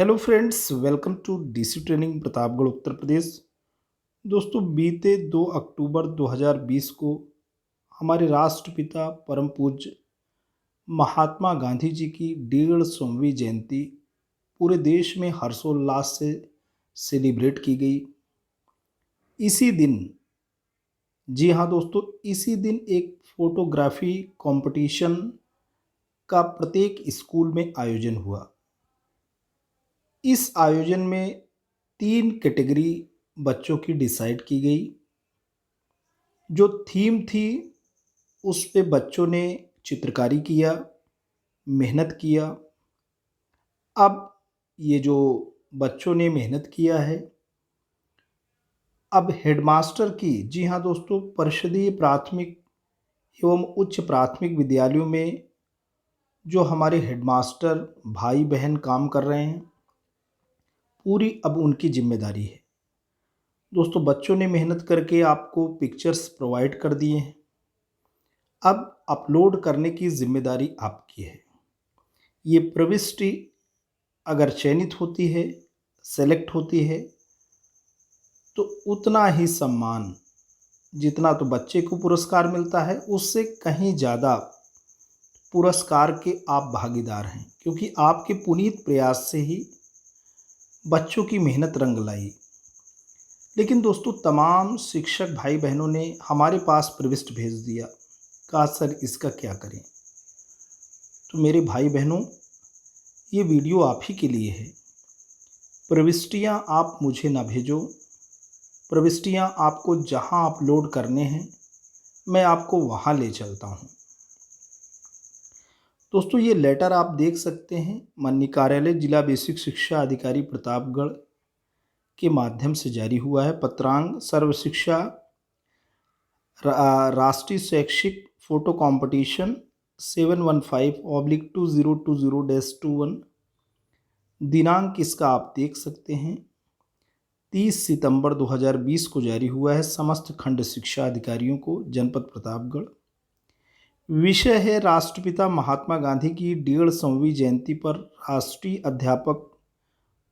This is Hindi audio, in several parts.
Hello friends, welcome to DC training Pratapgarh Uttar Pradesh. दोस्तों, बीते 2 अक्टूबर 2020 को हमारे राष्ट्रपिता परम पूज्य महात्मा गांधी जी की 150वीं जयंती पूरे देश में हर्षोल्लास से सेलिब्रेट की गई। इसी दिन, जी हाँ दोस्तों, इसी दिन एक फोटोग्राफी कंपटीशन का प्रत्येक स्कूल में आयोजन हुआ। इस आयोजन में 3 कैटेगरी बच्चों की डिसाइड की गई। जो थीम थी, उस पे बच्चों ने चित्रकारी किया, मेहनत किया। अब ये जो बच्चों ने मेहनत किया है, अब हेडमास्टर की, जी हाँ दोस्तों, परिषदीय प्राथमिक एवं उच्च प्राथमिक विद्यालयों में जो हमारे हेडमास्टर भाई बहन काम कर रहे हैं, पूरी अब उनकी जिम्मेदारी है। दोस्तों, बच्चों ने मेहनत करके आपको पिक्चर्स प्रोवाइड कर दिए हैं। अब अपलोड करने की जिम्मेदारी आपकी है। ये प्रविष्टि अगर चयनित होती है, सेलेक्ट होती है, तो उतना ही सम्मान, जितना तो बच्चे को पुरस्कार मिलता है, उससे कहीं ज़्यादा पुरस्कार के आप भागीदार हैं, क्योंकि आपके पुनीत प्रयास से ही बच्चों की मेहनत रंग लाई। लेकिन दोस्तों, तमाम शिक्षक भाई बहनों ने हमारे पास प्रविष्टि भेज दिया। कहा, सर इसका क्या करें? तो मेरे भाई बहनों, ये वीडियो आप ही के लिए है। प्रविष्टियाँ आप मुझे ना भेजो। प्रविष्टियाँ आपको जहाँ अपलोड करने हैं, मैं आपको वहाँ ले चलता हूँ। दोस्तों, ये लेटर आप देख सकते हैं, माननीय कार्यालय जिला बेसिक शिक्षा अधिकारी प्रतापगढ़ के माध्यम से जारी हुआ है। पत्रांग सर्व शिक्षा राष्ट्रीय शैक्षिक फोटो कंपटीशन 715/2020-21। दिनांक इसका आप देख सकते हैं, 30 सितंबर 2020 को जारी हुआ है समस्त खंड शिक्षा अधिकारियों को, जनपद प्रतापगढ़। विषय है राष्ट्रपिता महात्मा गांधी की 150वीं जयंती पर राष्ट्रीय अध्यापक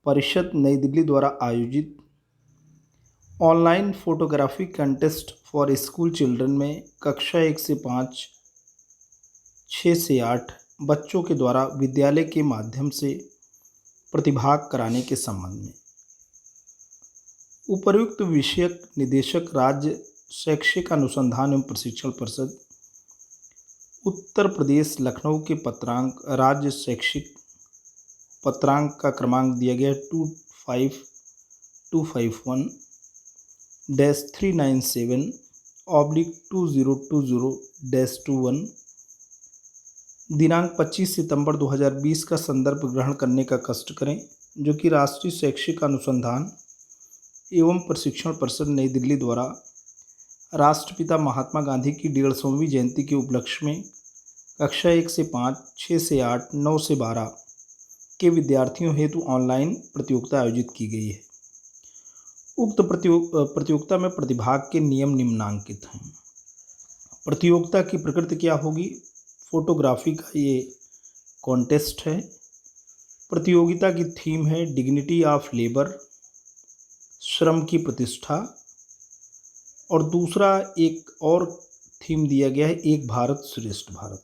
परिषद नई दिल्ली द्वारा आयोजित online photography contest for school children में कक्षा 1 से 5, 6 से 8 बच्चों के द्वारा विद्यालय के माध्यम से प्रतिभाग कराने के संबंध में उपर्युक्त विषयक निदेशक राज्य शैक्षिक अनुसंधान एवं प्रशिक्षण परिषद उत्तर प्रदेश लखनऊ के पत्रांक राज्य शैक्षिक पत्रांक का क्रमांक दिया गया 25257/397/2020-21। दिनांक 25 सितंबर 2020 का संदर्भ ग्रहण करने का कष्ट करें, जो कि राष्ट्रीय शैक्षिक अनुसंधान एवं प्रशिक्षण परिषद नई दिल्ली द्वारा राष्ट्रपिता महात्मा गांधी की 150वीं जयंती के उपलक्ष्य में कक्षा 1 से 5, 6 से 8, 9 से 12 के विद्यार्थियों हेतु ऑनलाइन प्रतियोगिता आयोजित की गई है। उक्त प्रतियोगिता में प्रतिभाग के नियम निम्नांकित हैं। प्रतियोगिता की प्रकृति क्या होगी? फोटोग्राफी का ये कॉन्टेस्ट है। प्रतियोगिता की थीम है डिग्निटी ऑफ लेबर, श्रम की प्रतिष्ठा। और दूसरा एक और थीम दिया गया है, एक भारत श्रेष्ठ भारत।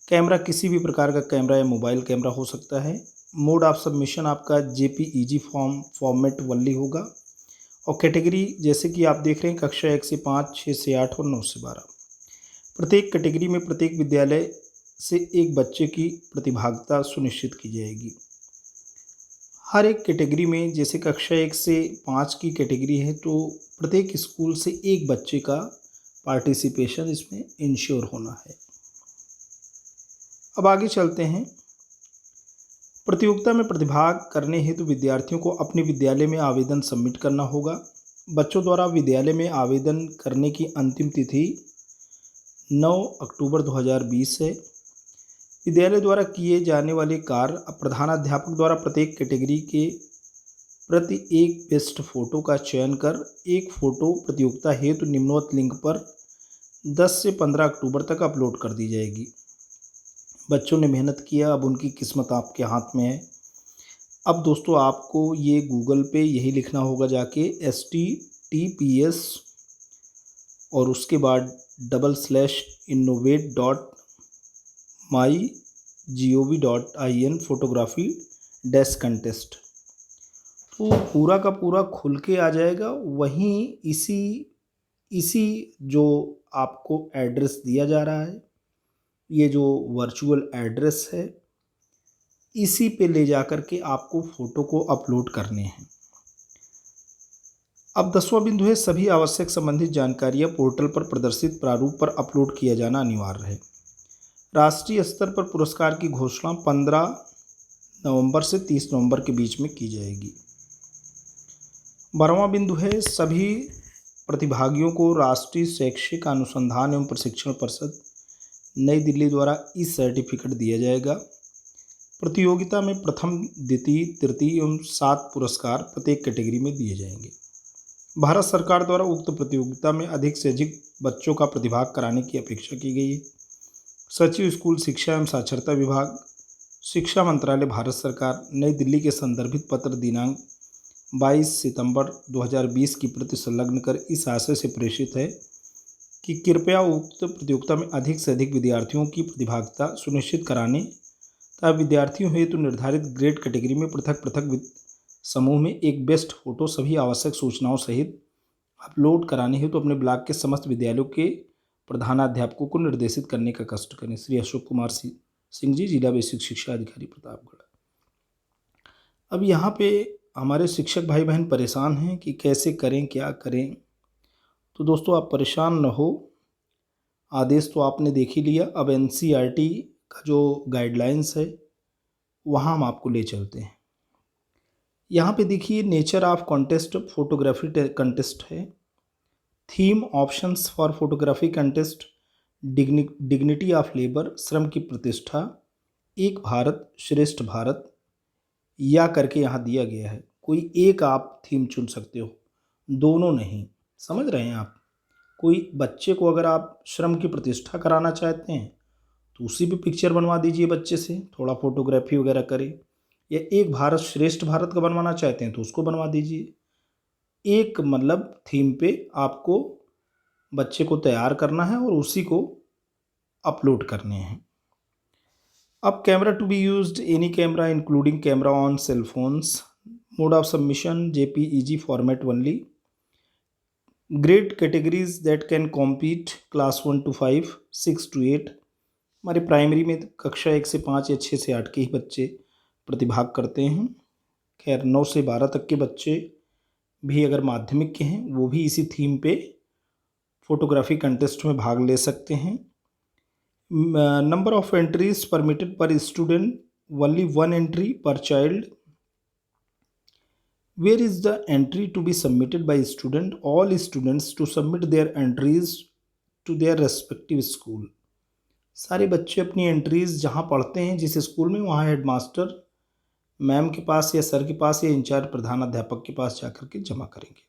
कैमरा किसी भी प्रकार का कैमरा या मोबाइल कैमरा हो सकता है। मोड ऑफ सबमिशन आपका जेपीईजी फॉर्मेट वनली होगा। और कैटेगरी जैसे कि आप देख रहे हैं, कक्षा 1 से 5, 6 से 8 और 9 से 12। प्रत्येक कैटेगरी में प्रत्येक विद्यालय से एक बच्चे की प्रतिभागिता सुनिश्चित की जाएगी। हर एक कैटेगरी में, जैसे कक्षा 1 से 5 की कैटेगरी है, तो प्रत्येक स्कूल से एक बच्चे का पार्टिसिपेशन इसमें इंश्योर होना है। अब आगे चलते हैं। प्रतियोगिता में प्रतिभाग करने हेतु विद्यार्थियों को अपने विद्यालय में आवेदन सबमिट करना होगा। बच्चों द्वारा विद्यालय में आवेदन करने की अंतिम तिथि 9 अक्टूबर 2020 है। विद्यालय द्वारा किए जाने वाले कार्य, प्रधानाध्यापक द्वारा प्रत्येक कैटेगरी के प्रति एक बेस्ट फोटो का चयन कर एक फोटो प्रतियोगिता हेतु निम्नवत लिंक पर 10 से 15 अक्टूबर तक अपलोड कर दी जाएगी। बच्चों ने मेहनत किया, अब उनकी किस्मत आपके हाथ में है। अब दोस्तों आपको ये गूगल पे यही लिखना होगा जाके HTTPS और उसके बाद /innovate.mygov.in फोटोग्राफी डैश कंटेस्ट। तो पूरा का पूरा खुल के आ जाएगा। वहीं इसी इसी जो आपको एड्रेस दिया जा रहा है, ये जो वर्चुअल एड्रेस है, इसी पे ले जा कर के आपको फ़ोटो को अपलोड करने हैं। अब 10वां बिंदु है, सभी आवश्यक संबंधित जानकारियां पोर्टल पर प्रदर्शित प्रारूप पर अपलोड किया जाना अनिवार्य है। राष्ट्रीय स्तर पर पुरस्कार की घोषणा 15 नवंबर से 30 नवंबर के बीच में की जाएगी। 12वां बिंदु है, सभी प्रतिभागियों को राष्ट्रीय शैक्षिक अनुसंधान एवं प्रशिक्षण परिषद नई दिल्ली द्वारा ई सर्टिफिकेट दिया जाएगा। प्रतियोगिता में प्रथम, द्वितीय, तृतीय एवं 7 पुरस्कार प्रत्येक कैटेगरी में दिए जाएंगे। भारत सरकार द्वारा उक्त प्रतियोगिता में अधिक से अधिक बच्चों का प्रतिभाग कराने की अपेक्षा की गई है। सचिव स्कूल शिक्षा एवं साक्षरता विभाग, शिक्षा मंत्रालय, भारत सरकार, नई दिल्ली के संदर्भित पत्र दिनांक 22 सितंबर 2020 की प्रति संलग्न कर इस आशय से प्रेषित है कि कृपया उक्त प्रतियोगिता में अधिक से अधिक विद्यार्थियों की प्रतिभागिता सुनिश्चित कराने तथा विद्यार्थियों हेतु निर्धारित ग्रेड कैटेगरी में पृथक पृथक समूह में एक बेस्ट फोटो सभी आवश्यक सूचनाओं सहित अपलोड कराने हेतु अपने ब्लॉक के समस्त विद्यालयों के प्रधानाध्यापकों को निर्देशित करने का कष्ट करें। श्री अशोक कुमार सिंह जी, जिला बेसिक शिक्षा अधिकारी, प्रतापगढ़। अब यहाँ पे हमारे शिक्षक भाई बहन परेशान हैं कि कैसे करें, क्या करें। तो दोस्तों आप परेशान न हो, आदेश तो आपने देख ही लिया। अब NCERT का जो गाइडलाइंस है वहाँ हम आपको ले चलते हैं। यहाँ पे देखिए, nature of contest photography contest है। Theme options for photography contest, dignity of labour, श्रम की प्रतिष्ठा, एक भारत श्रेष्ठ भारत, या करके यहाँ दिया गया है। कोई एक आप थीम चुन सकते हो, दोनों नहीं। समझ रहे हैं आप? कोई बच्चे को अगर आप श्रम की प्रतिष्ठा कराना चाहते हैं तो उसी पे पिक्चर बनवा दीजिए बच्चे से, थोड़ा फोटोग्राफी वगैरह करे। या एक भारत श्रेष्ठ भारत का बनवाना चाहते हैं तो उसको बनवा दीजिए। एक मतलब थीम पे आपको बच्चे को तैयार करना है और उसी को अपलोड करने हैं। अब camera to be used, any camera including camera on cell phones, mode of submission JPEG format only, grade categories that can compete class 1 to 5, 6 to 8। हमारे प्राइमरी में कक्षा 1 से 5 या 6 से 8 के ही बच्चे प्रतिभाग करते हैं। खैर 9 से 12 तक के बच्चे भी अगर माध्यमिक के हैं वो भी इसी थीम पे फोटोग्राफी कंटेस्ट में भाग ले सकते हैं। नंबर ऑफ एंट्रीज परमिटेड पर स्टूडेंट, ओनली 1 एंट्री पर child. Where is the entry to be submitted by student? All students to submit their entries to their respective school। सारे बच्चे अपनी एंट्रीज जहाँ पढ़ते हैं जिस स्कूल में, वहाँ हेडमास्टर मैम के पास या सर के पास या इंचार्ज प्रधानाध्यापक के पास जाकर के जमा करेंगे।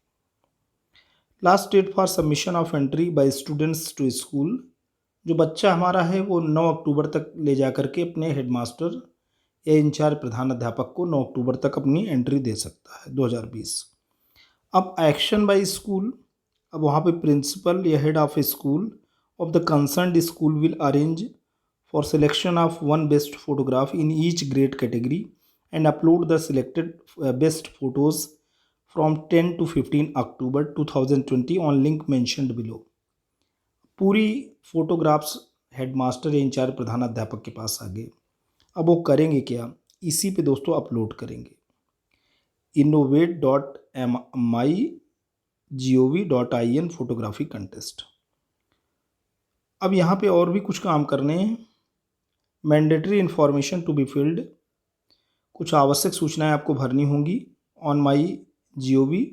Last date for submission of entry by students to school, जो बच्चा हमारा है वो 9 अक्टूबर तक ले जा करके अपने हेडमास्टर या इंचार्ज प्रधानाध्यापक को 9 अक्टूबर तक अपनी एंट्री दे सकता है 2020। अब एक्शन बाय स्कूल, अब वहाँ पे प्रिंसिपल या head of school of the concerned school will arrange for selection of 1 best photograph in each grade category and upload the selected best photos from 10 to 15 October 2020 on link mentioned below. पूरी फोटोग्राफ्स हेडमास्टर या इंचार्ज प्रधानाध्यापक के पास आ गए। अब वो करेंगे क्या? इसी पे दोस्तों अपलोड करेंगे, innovate.mygov.in फोटोग्राफी कंटेस्ट। अब यहाँ पे और भी कुछ काम करने हैं। Mandatory information to be filled, कुछ आवश्यक सूचनाएं आपको भरनी होंगी on MyGov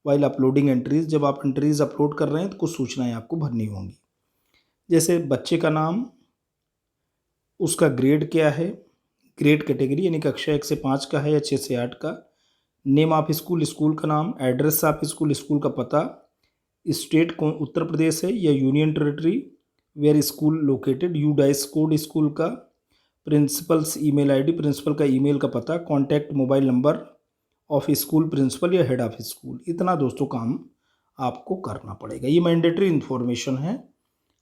while uploading entries. जब आप एंट्रीज अपलोड कर रहे हैं तो कुछ सूचनाएं आपको भरनी होंगी, जैसे बच्चे का नाम, उसका ग्रेड क्या है, ग्रेड कैटेगरी यानी कक्षा 1 से 5 का है या 6 से 8 का, नेम ऑफ स्कूल, स्कूल का नाम, एड्रेस ऑफ स्कूल, स्कूल का पता, स्टेट कौन, उत्तर प्रदेश है या union territory, where school located, UDICE code school का, प्रिंसिपल्स ईमेल आईडी, प्रिंसिपल का ईमेल का पता, contact mobile number of school principal या हेड ऑफ स्कूल। इतना दोस्तों काम आपको करना पड़ेगा। ये मैंडेटरी इन्फॉर्मेशन है,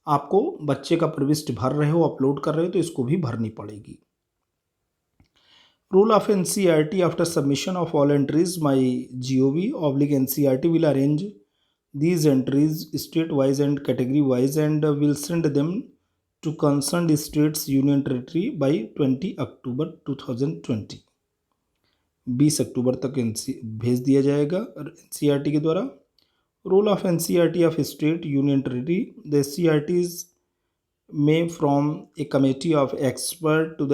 आपको बच्चे का प्रविष्टि भर रहे हो, अपलोड कर रहे हो तो इसको भी भरनी पड़ेगी। Rule of NCERT: after submission of all entries, my gov/NCERT will arrange these entries state-wise and category-wise and will send them to concerned states union territory by 20 October 2020। 20 अक्टूबर तक भेज दिया जाएगा NCERT के द्वारा। Role of NCERT of state union territory: the NCERTs may from a committee of experts to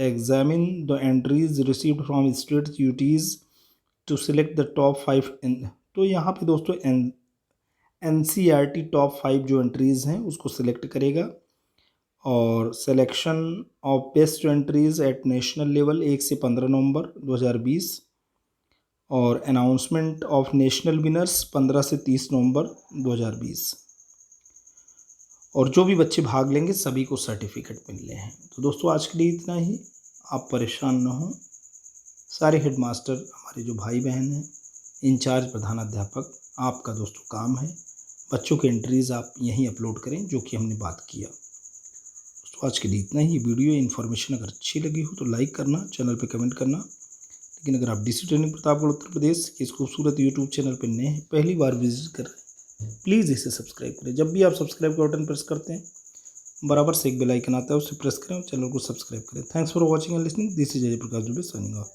examine the entries received from state UTs to select the top 5 तो यहाँ पे दोस्तों NCERT टॉप 5 जो एंट्रीज हैं उसको सिलेक्ट करेगा और selection of best entries at national level 1 से 15 नवंबर 2020 और अनाउंसमेंट ऑफ नेशनल विनर्स 15 से 30 नवंबर 2020 और जो भी बच्चे भाग लेंगे सभी को सर्टिफिकेट मिलने हैं। तो दोस्तों आज के लिए इतना ही। आप परेशान न हो, सारे हेडमास्टर हमारे जो भाई बहन हैं, इंचार्ज प्रधानाध्यापक, आपका दोस्तों काम है बच्चों के एंट्रीज़ आप यहीं अपलोड करें जो कि हमने बात किया। दोस्तों आज के लिए इतना ही। वीडियो इन्फॉर्मेशन अगर अच्छी लगी हो तो लाइक करना, चैनल पे कमेंट करना। लेकिन अगर आप डीसी ट्रेनिंग प्रतापगढ़ उत्तर प्रदेश के इस खूबसूरत यूट्यूब चैनल पर नए हैं, पहली बार विजिट कर रहे हैं, प्लीज़ इसे सब्सक्राइब करें। जब भी आप सब्सक्राइब का बटन प्रेस करते हैं बराबर से एक बेल आइकन आता है, उसे प्रेस करें और चैनल को सब्सक्राइब करें। Thanks for watching and listening. This is जय प्रकाश दुबे साइनिंग ऑफ।